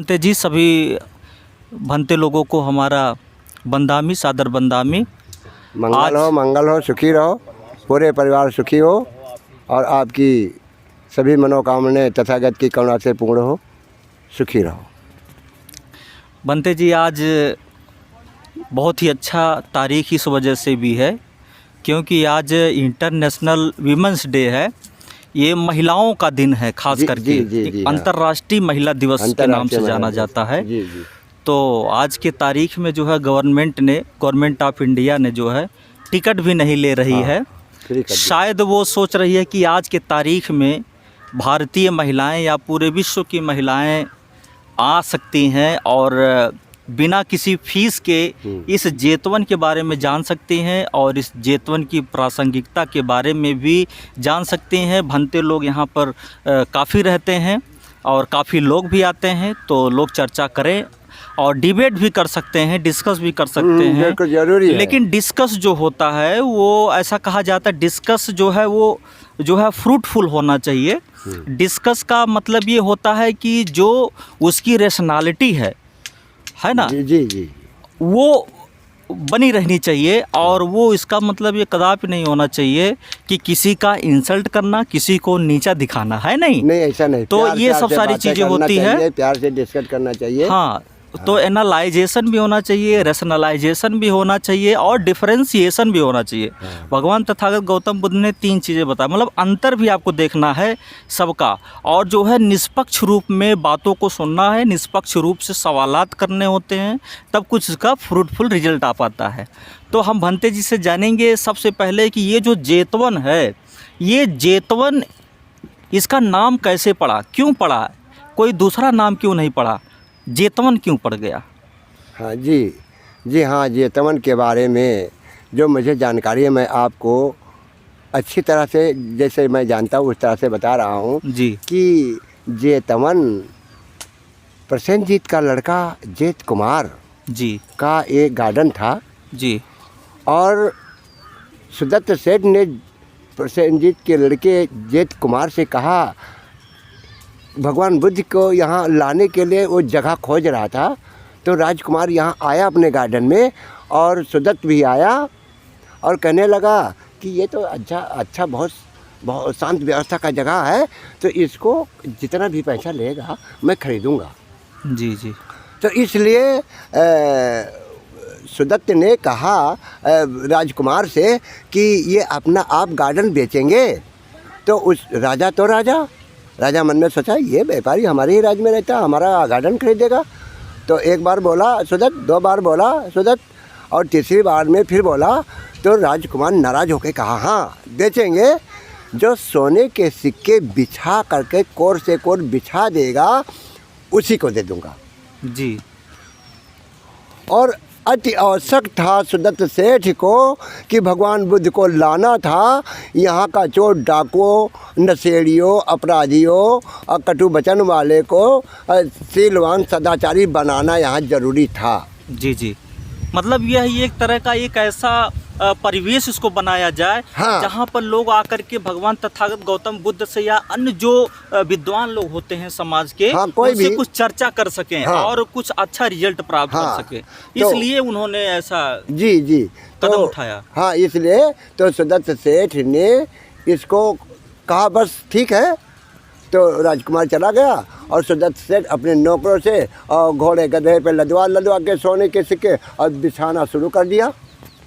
भंते जी, सभी भंते लोगों को हमारा बंदामी, सादर बंदामी। मंगल हो, सुखी रहो, पूरे परिवार सुखी हो और आपकी सभी मनोकामनाएं तथागत की करुणा से पूर्ण हो, सुखी रहो। भंते जी, आज बहुत ही अच्छा तारीख इस वजह से भी है क्योंकि आज इंटरनेशनल वीमेंस डे है। ये महिलाओं का दिन है, खास करके अंतर्राष्ट्रीय महिला दिवस के नाम से जाना जाता है। तो आज के तारीख में जो है गवर्नमेंट ऑफ इंडिया ने जो है टिकट भी नहीं ले रही है। शायद वो सोच रही है कि आज के तारीख में भारतीय महिलाएं या पूरे विश्व की महिलाएं आ सकती हैं और बिना किसी फीस के इस जेतवन के बारे में जान सकती हैं और इस जेतवन की प्रासंगिकता के बारे में भी जान सकती हैं। भंते लोग यहाँ पर काफ़ी रहते हैं और काफ़ी लोग भी आते हैं, तो लोग चर्चा करें और डिबेट भी कर सकते हैं, डिस्कस भी कर सकते हैं। जरूरी है। लेकिन डिस्कस जो होता है वो ऐसा कहा जाता है, डिस्कस जो है वो जो है फ्रूटफुल होना चाहिए। डिस्कस का मतलब ये होता है कि जो उसकी रेशनैलिटी है ना, जी वो बनी रहनी चाहिए और वो इसका मतलब ये कदापि नहीं होना चाहिए कि किसी का इंसल्ट करना, किसी को नीचा दिखाना, है नहीं ऐसा नहीं। तो ये सब सारी चीज़ें होती है, प्यार से डिस्कस करना चाहिए। हाँ, तो एनालाइजेशन भी होना चाहिए, रेशनलाइजेशन भी होना चाहिए और डिफरेंशिएशन भी होना चाहिए। भगवान तथागत गौतम बुद्ध ने 3 चीज़ें बताई, मतलब अंतर भी आपको देखना है सबका, और जो है निष्पक्ष रूप में बातों को सुनना है, निष्पक्ष रूप से सवालात करने होते हैं, तब कुछ इसका फ्रूटफुल रिजल्ट आ पाता है। तो हम भंते जी से जानेंगे सबसे पहले कि ये जो जेतवन है, ये जेतवन इसका नाम कैसे पड़ा, क्यों पड़ा, कोई दूसरा नाम क्यों नहीं पड़ा, जेतवन क्यों पड़ गया? हाँ जी हाँ, जेतवन के बारे में जो मुझे जानकारी है मैं आपको अच्छी तरह से जैसे मैं जानता हूँ उस तरह से बता रहा हूँ जी कि जेतवन प्रसेनजीत का लड़का जेत कुमार जी का एक गार्डन था जी, और सुदत्त सेठ ने प्रसेनजीत के लड़के जेत कुमार से कहा, भगवान बुद्ध को यहाँ लाने के लिए वो जगह खोज रहा था, तो राजकुमार यहाँ आया अपने गार्डन में और सुदत्त भी आया और कहने लगा कि ये तो अच्छा बहुत शांत व्यवस्था का जगह है, तो इसको जितना भी पैसा लेगा मैं खरीदूँगा। जी तो इसलिए सुदत्त ने कहा राजकुमार से कि ये अपना आप गार्डन बेचेंगे। तो उस राजा मन में सोचा ये व्यापारी हमारे ही राज्य में रहता है, हमारा गार्डन खरीदेगा। तो एक बार बोला सुदत्त, 2 बार बोला सुदत्त और तीसरी बार में फिर बोला तो राजकुमार नाराज होकर कहा, हाँ बेचेंगे, जो सोने के सिक्के बिछा करके कोर से कोर बिछा देगा उसी को दे दूंगा जी। और अति आवश्यक था सुदत्त सेठ को कि भगवान बुद्ध को लाना था, यहाँ का चोर डाकुओं, नशेड़ियों, अपराधियों और कटु वचन वाले को शीलवान सदाचारी बनाना यहाँ जरूरी था। जी, मतलब यह एक तरह का एक ऐसा परिवेश इसको बनाया जाए, हाँ, जहाँ पर लोग आकर के भगवान तथागत गौतम बुद्ध से या अन्य जो विद्वान लोग होते हैं समाज के, हाँ, कोई उनसे भी कुछ चर्चा कर सकें, हाँ, और कुछ अच्छा रिजल्ट प्राप्त कर सके, इसलिए उन्होंने ऐसा जी कदम उठाया। हाँ, इसलिए तो सुदत्त सेठ ने इसको कहा बस ठीक है। तो राजकुमार चला गया और सुदत्त सेठ अपने नौकरों से और घोड़े गधे पे लदवा के सोने के सिक्के और बिछाना शुरू कर दिया।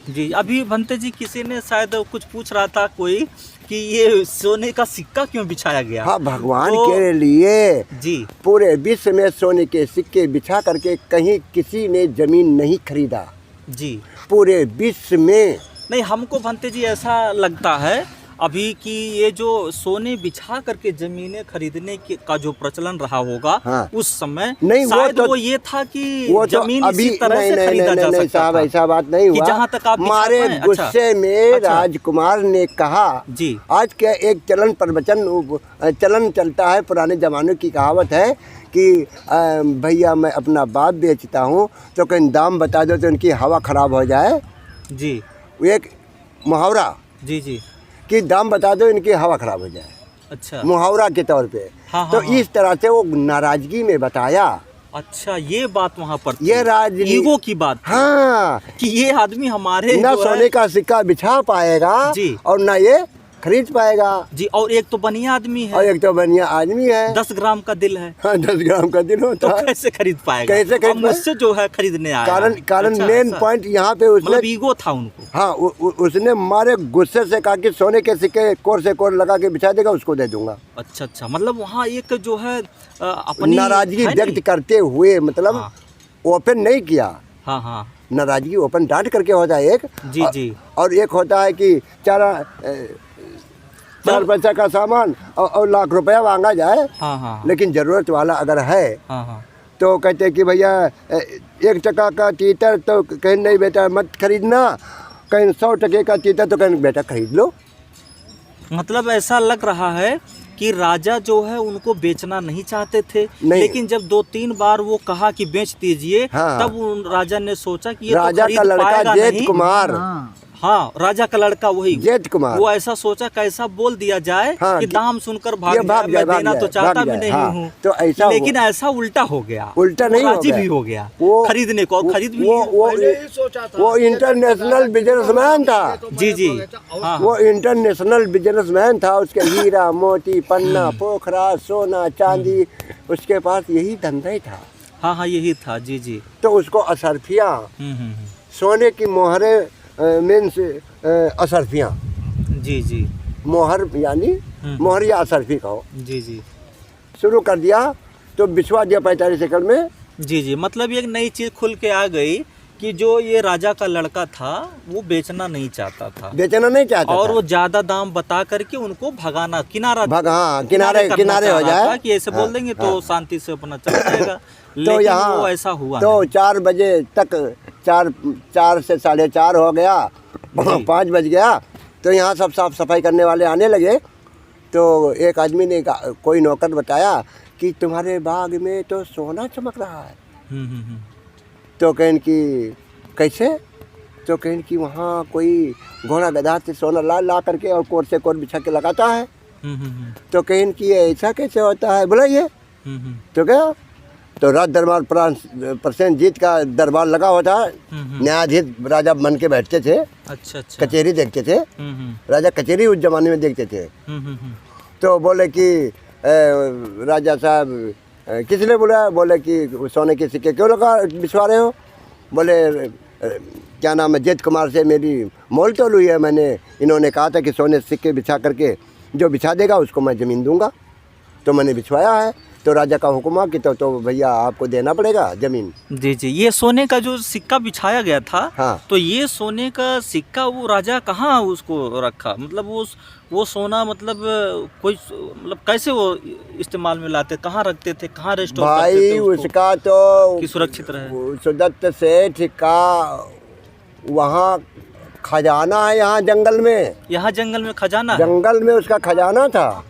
जी, अभी भंते जी किसी ने शायद कुछ पूछ रहा था कोई कि ये सोने का सिक्का क्यों बिछाया गया? हाँ, भगवान के लिए जी, पूरे विश्व में सोने के सिक्के बिछा करके कहीं किसी ने जमीन नहीं खरीदा जी, पूरे विश्व में। नहीं, हमको भंते जी ऐसा लगता है अभी कि ये जो सोने बिछा करके ज़मीनें खरीदने का जो प्रचलन रहा होगा, हाँ, उस समय नहीं, शायद वो ये था कि जमीन इसी तरह से खरीदा जा सकता साहब, ऐसा बात नहीं हुआ। जहाँ तक आप हमारे गुस्से में राजकुमार ने कहा जी, आज क्या एक चलन चलता है, पुराने ज़माने की कहावत है कि भैया मैं अपना बाप बेचता हूँ तो कहीं दाम बता दो तो उनकी हवा ख़राब हो जाए। जी, एक मुहावरा जी कि दाम बता दो इनकी हवा ख़राब हो जाए, अच्छा, मुहावरा के तौर पे। हाँ, तो हाँ, इस तरह से वो नाराज़गी में बताया अच्छा, ये बात वहाँ पर थी। ये राजनीति ईगो की बात थी हाँ, कि ये आदमी हमारे ना जो है- सोने का सिक्का बिछा पाएगा जी। और ना ये खरीद पाएगा। जी, और एक तो बनिया आदमी और है, एक तो बढ़िया आदमी है, 10 ग्राम का दिल है, हाँ 10 ग्राम का दिन तो होता है। कैसे खरीद पाएगा? कैसे खरीद अब मुझसे जो है खरीदने आया। कारण अच्छा, मेन ऐसा। पॉइंट यहाँ पे उसने मतलब ईगो था उनको। हाँ उसने मारे गुस्से से कहा कि सोने के सिक्के कोर से कोर लगा के बिछा देगा, उसको दे दूंगा। अच्छा अच्छा, मतलब वहाँ एक जो है अपनी नाराजगी है व्यक्त नहीं? करते हुए, मतलब हाँ। ओपन नहीं किया। हाँ हाँ नाराजगी ओपन डांट करके होता है एक, जी जी। और एक होता है कि चार पैसा का सामान और लाख रुपया मांगा जाए, हाँ हाँ लेकिन ज़रूरत वाला अगर है हाँ हाँ। तो कहते हैं कि भैया 1 टका का तीतर तो कहीं नहीं बेटा मत खरीदना, कहीं 100 टके का तीतर तो कहीं बेटा खरीद लो। मतलब ऐसा लग रहा है कि राजा जो है उनको बेचना नहीं चाहते थे, नहीं। लेकिन जब 2-3 बार वो कहा कि बेच दीजिए, हाँ। तब उन राजा ने सोचा कि ये राजा तो खरीद का लड़का पाएगा जेठ नहीं। कुमार, हाँ, राजा का लड़का वही जेठ कुमार, वो ऐसा सोचा कैसा बोल दिया जाए हाँ, कि दाम सुनकर ये भाग भाग जाए, जाए, मैं देना भाग तो जाए, चाहता भाग भी जाए, नहीं हाँ। हूँ, तो ऐसा लेकिन ऐसा उल्टा हो गया, उल्टा नहीं वो हो राजी गया। भी हो गया वो खरीदने को, और खरीद भी लिया। वो इंटरनेशनल बिजनेसमैन था। जी जी हाँ वो इंटरनेशनल बिजनेसमैन था। उसके हीरा मोती पन्ना पोखरा सोना चांदी, उसके पास यही धंधा ही था। हाँ हाँ, यही था। जी जी। तो उसको असरफियाँ, हम्म। सोने की मोहरें, मीन्स असरफियाँ, जी जी मोहर यानी मोहर या असरफी कहो, जी जी शुरू कर दिया तो बिछवा दिया 45 एकड़ में। जी जी। मतलब एक नई चीज़ खुल के आ गई कि जो ये राजा का लड़का था वो बेचना नहीं चाहता था, बेचना नहीं चाहता और था। वो ज़्यादा दाम बता करके उनको भगाना, किनारा हाँ, किनारे करना किनारे हो चाह रहा था जाए कि ऐसे बोल देंगे तो शांति से अपना चला जाएगा। तो लेकिन यहाँ वो ऐसा हुआ तो नहीं। 4 बजे तक 4 से 4:30 हो गया, 5 बज गया, तो यहाँ सब साफ सफाई करने वाले आने लगे। तो एक आदमी ने कोई नौकर बताया कि तुम्हारे बाग में तो सोना चमक रहा है। हम्म। तो कहें कि कैसे? तो कहें कि वहाँ कोई घोड़ा गधा से सोना ला करके और कोर से कोर बिछा के लगाता है। तो कहें कि ये ऐसा कैसे होता है, बुलाइए। तो क्या, तो राज दरबार प्रसेनजीत का दरबार लगा हुआ था, न्यायाधीश राजा बन के बैठते थे, अच्छा अच्छा। कचहरी देखते थे, राजा कचहरी उस जमाने में देखते थे। तो बोले कि राजा साहब किसने बुलाया? बोले कि सोने के सिक्के क्यों लगा बिछवा रहे हो? बोले क्या नाम है, जेठ कुमार से मेरी मोल तोल हुई है, मैंने इन्होंने कहा था कि सोने सिक्के बिछा करके जो बिछा देगा उसको मैं ज़मीन दूंगा, तो मैंने बिछवाया है। तो राजा का हुक्म है कि तो भैया आपको देना पड़ेगा ज़मीन। जी जी। ये सोने का जो सिक्का बिछाया गया था, हाँ। तो ये सोने का सिक्का वो राजा कहाँ उसको रखा? मतलब वो सोना मतलब कोई मतलब कैसे वो इस्तेमाल में लाते, कहाँ रखते थे, कहाँ रेस्टोर करते भाई थे उसको उसका तो कि सुरक्षित रहे? सुदत्त सेठ का वहाँ खजाना है, यहाँ जंगल में, यहाँ जंगल में खजाना है? जंगल में उसका खजाना था।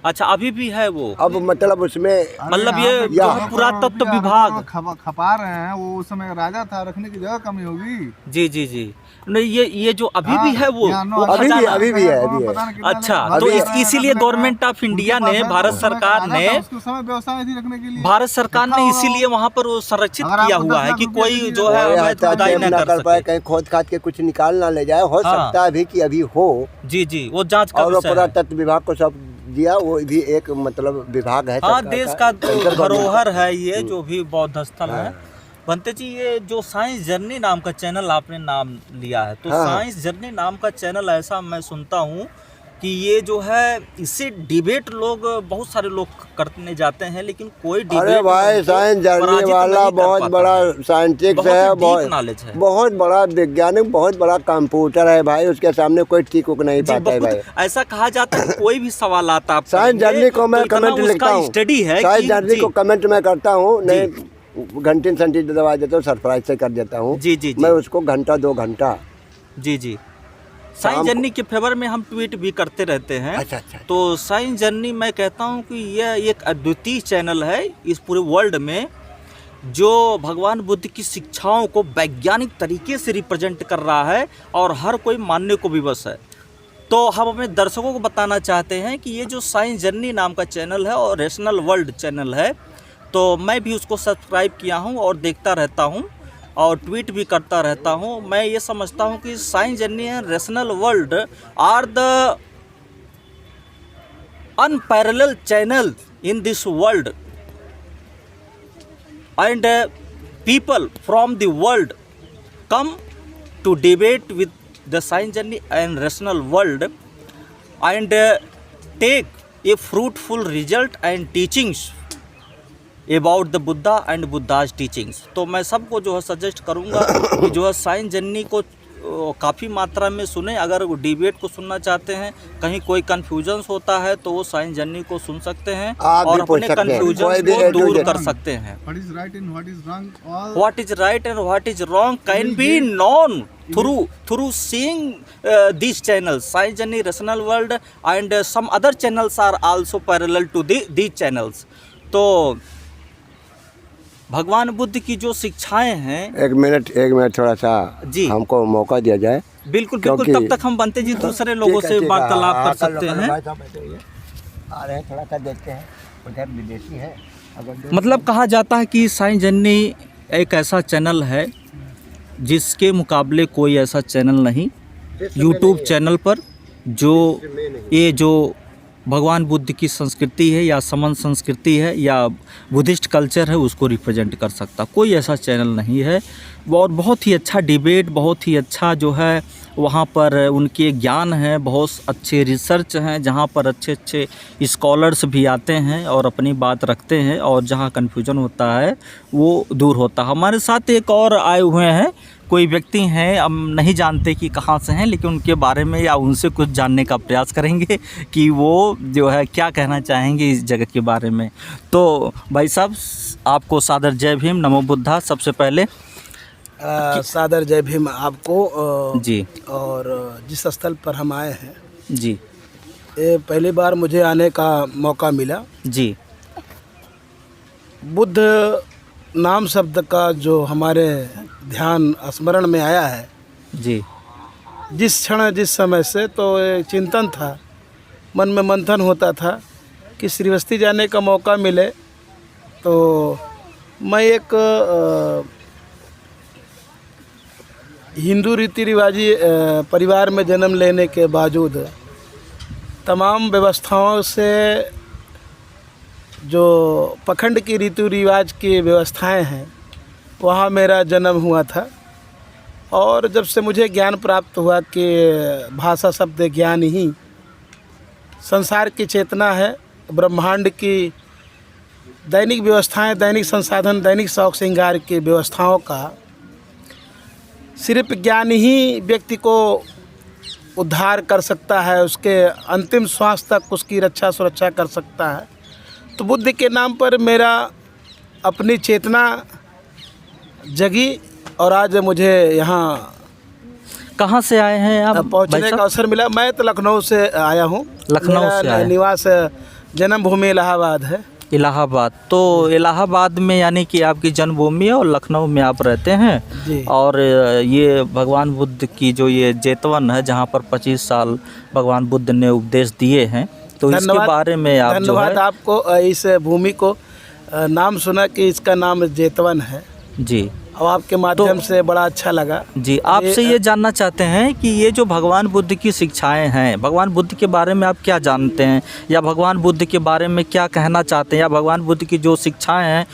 अच्छा, अभी भी है वो? अब मतलब उसमें मतलब ये जो यहाँ- है पुरातत्व विभाग। खपा रहे हैं, वो उस समय राजा था, रखने की जगह कमी होगी। जी जी जी। नहीं, ये जो अभी भी है वो अभी खजाना? भी अभी भी है, अभी है। पता नहीं कितना अच्छा, लोग- तो अभी- इसीलिए गवर्नमेंट ऑफ इंडिया ने, भारत सरकार ने, उसके समय व्यवस्था थी रखने के लिए। भारत सरकार ने इसीलिए वहाँ पर वो संरक्षित अगर किया आपको हुआ 10 है लाख कि रुपया कोई चाहिए जो तो है वो अवैध आता खुदाई है न ना कर कर पाए, सके। कहीं खोद खाद के कुछ निकाल ना ले जाए। हो हाँ। सकता है भी कि अभी हो। जी जी, वो जांच का और वो विषय है। पुरातत्व विभाग को सब दिया, वो भी एक मतलब विभाग है हाँ, सरकार देश का सेंट्रल धरोहर है ये, जो भी बौद्ध स्थल है। हाँ। बनते जी, ये जो साइंस जर्नी नाम का चैनल आपने नाम लिया है, तो हाँ। साइंस जर्नी नाम का चैनल ऐसा मैं सुनता हूँ कि ये जो है इससे डिबेट लोग बहुत सारे लोग करने जाते हैं, लेकिन कोई डिबेट अरे भाई उनको साइंस जर्नी पराजित वाला नहीं कर बहुत पाता बड़ा है। साइंटिस्ट बहुत है, deep बहुत knowledge है। बहुत बड़ा वैज्ञानिक, बहुत बड़ा कंप्यूटर है भाई, उसके सामने कोई टिक उक नहीं जी, पाता है भाई। बहुत ऐसा कहा जाता है कि कोई भी सवाल आता आप साइंस करेंगे, जर्नी को मैं तो इतना कमेंट लिखता उसका हूँ, स्टडी है साइंस कि जर्नी जी, को कमेंट मैं करता हूँ, नहीं घंटी संटी दबा देता हूँ, सरप्राइज से कर देता हूँ। जी जी जी मैं उसको घंटा 2 घंटा। जी जी। साइंस जर्नी के फेवर में हम ट्वीट भी करते रहते हैं। अच्छा अच्छा। तो साइंस जर्नी मैं कहता हूँ कि यह एक अद्वितीय चैनल है इस पूरे वर्ल्ड में, जो भगवान बुद्ध की शिक्षाओं को वैज्ञानिक तरीके से रिप्रेजेंट कर रहा है और हर कोई मानने को विवश है। तो हम अपने दर्शकों को बताना चाहते हैं कि ये जो साइंस जर्नी नाम का चैनल है और रेशनल वर्ल्ड चैनल है, तो मैं भी उसको सब्सक्राइब किया हूँ और देखता रहता हूँ और ट्वीट भी करता रहता हूँ। मैं ये समझता हूँ कि science journey and rational world are the unparalleled channel in this world, and people from the world come to debate with the science journey and rational world and take a fruitful result and teachings about the Buddha and Buddha's teachings। तो मैं सबको जो है suggest करूँगा कि जो है science journey को काफ़ी मात्रा में सुने। अगर वो डिबेट को सुनना चाहते हैं, कहीं कोई कन्फ्यूजन होता है तो वो साइंस जर्नी को सुन सकते हैं आप और भी पूछ अपने सकते हैं, कन्फ्यूजन कोई भी को A to दूर Z। कर सकते हैं। What is right and what is wrong, all What is right and what is wrong can be known through seeing these channels, Science Journey, Rational World, and some other channels are also parallel to these channels। तो भगवान बुद्ध की जो शिक्षाएं हैं, एक minute थोड़ा सा जी। हमको मौका दिया जाए। बिल्कुल क्योंकि- तब तक हम बनते जी दूसरे लोगों से वार्तालाप कर सकते हैं। आ रहे हैं, थोड़ा सा देखते हैं, उधर विदेशी है। अगर मतलब कहा जाता है कि साइंस जर्नी एक ऐसा चैनल है जिसके मुकाबले कोई ऐसा चैनल नहीं यूट्यूब चैनल पर जो ये जो भगवान बुद्ध की संस्कृति है या समन संस्कृति है या बुद्धिस्ट कल्चर है उसको रिप्रेजेंट कर सकता, कोई ऐसा चैनल नहीं है। और बहुत ही अच्छा डिबेट, बहुत ही अच्छा जो है वहाँ पर उनके ज्ञान है, बहुत अच्छे रिसर्च हैं जहाँ पर अच्छे अच्छे स्कॉलर्स भी आते हैं और अपनी बात रखते हैं और जहाँ कन्फ्यूजन होता है वो दूर होता है। हमारे साथ एक और आए हुए हैं, कोई व्यक्ति हैं, हम नहीं जानते कि कहाँ से हैं, लेकिन उनके बारे में या उनसे कुछ जानने का प्रयास करेंगे कि वो जो है क्या कहना चाहेंगे इस जगह के बारे में। तो भाई साहब, आपको सादर जय भीम, नमो बुद्धा। सबसे पहले सादर जय भीम आपको जी। और जिस स्थल पर हम आए हैं जी ये पहली बार मुझे आने का मौका मिला। जी बुद्ध नाम शब्द का जो हमारे ध्यान स्मरण में आया है, जी जिस क्षण जिस समय से तो ये चिंतन था, मन में मंथन होता था कि श्रीवस्ती जाने का मौका मिले तो मैं एक हिंदू रीति रिवाजी परिवार में जन्म लेने के बावजूद तमाम व्यवस्थाओं से जो पखंड की रीति रिवाज की व्यवस्थाएं हैं वहाँ मेरा जन्म हुआ था। और जब से मुझे ज्ञान प्राप्त हुआ कि भाषा शब्द ज्ञान ही संसार की चेतना है, ब्रह्मांड की दैनिक व्यवस्थाएं, दैनिक संसाधन, दैनिक शौक श्रृंगार की व्यवस्थाओं का सिर्फ ज्ञान ही व्यक्ति को उद्धार कर सकता है, उसके अंतिम श्वास तक उसकी रक्षा सुरक्षा कर सकता है। तो बुद्ध के नाम पर मेरा अपनी चेतना जगी और आज मुझे यहाँ कहाँ से आए हैं आप? पहुँचने भाई का साहब? अवसर मिला। मैं तो लखनऊ से आया हूँ। लखनऊ मेरा से आए। निवास जन्मभूमि इलाहाबाद है। इलाहाबाद। तो इलाहाबाद में यानी कि आपकी जन्मभूमि है और लखनऊ में आप रहते हैं। जी। और ये भगवान बुद्ध की जो ये जेतवन है जहाँ पर 25 साल भगवान बुद्ध ने उपदेश दिए हैं, तो इसके बारे में आप जो धन्यवाद है आपको इस भूमि को नाम सुना कि इसका नाम जेतवन है जी। और आपके माध्यम से बड़ा अच्छा लगा। जी, आपसे ये जानना चाहते हैं कि ये जो भगवान बुद्ध की शिक्षाएं हैं, भगवान बुद्ध के बारे में आप क्या जानते हैं या भगवान बुद्ध के बारे में क्या कहना चाहते हैं, या भगवान बुद्ध की जो शिक्षाएं हैं